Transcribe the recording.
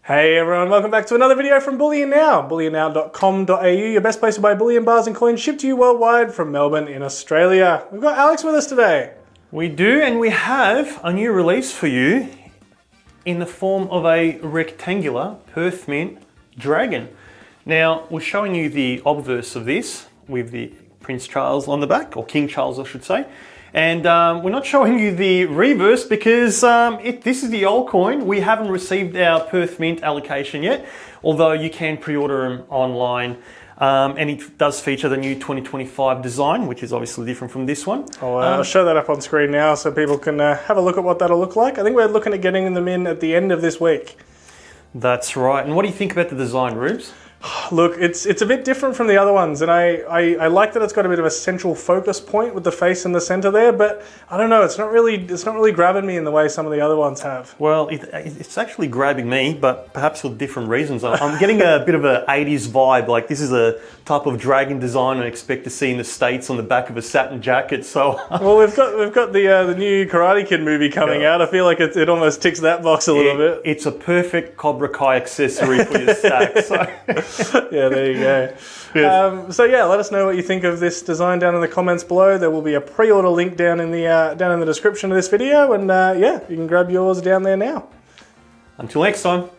Hey everyone, welcome back to another video from Bullion Now. BullionNow.com.au, your best place to buy bullion bars and coins shipped to you worldwide from Melbourne in Australia. We've got Alex with us today. We do, and we have a new release for you in the form of a rectangular Perth Mint dragon. Now, we're showing you the obverse of this with the Prince Charles on the back, or King Charles I should say. And we're not showing you the reverse because this is the old coin. We haven't received our Perth Mint allocation yet, although you can pre-order them online. And it does feature the new 2025 design, which is obviously different from this one. I'll show that up on screen now so people can have a look at what that'll look like. I think we're looking at getting them in at the end of this week. That's right. And what do you think about the design, Rubes? Look, it's a bit different from the other ones, and I like that it's got a bit of a central focus point with the face in the center there, but I don't know, it's not really grabbing me in the way some of the other ones have. Well, it's actually grabbing me, but perhaps for different reasons. I'm getting a bit of an 80s vibe, like this is a type of dragon design I expect to see in the States on the back of a satin jacket, so... Well, we've got the new Karate Kid movie coming out. I feel like it almost ticks that box a little bit. It's a perfect Cobra Kai accessory for your stack, so... Yeah, there you go. Yes. So yeah, let us know what you think of this design down in the comments below. There will be a pre-order link down in the description of this video, and yeah, you can grab yours down there now. Until next time.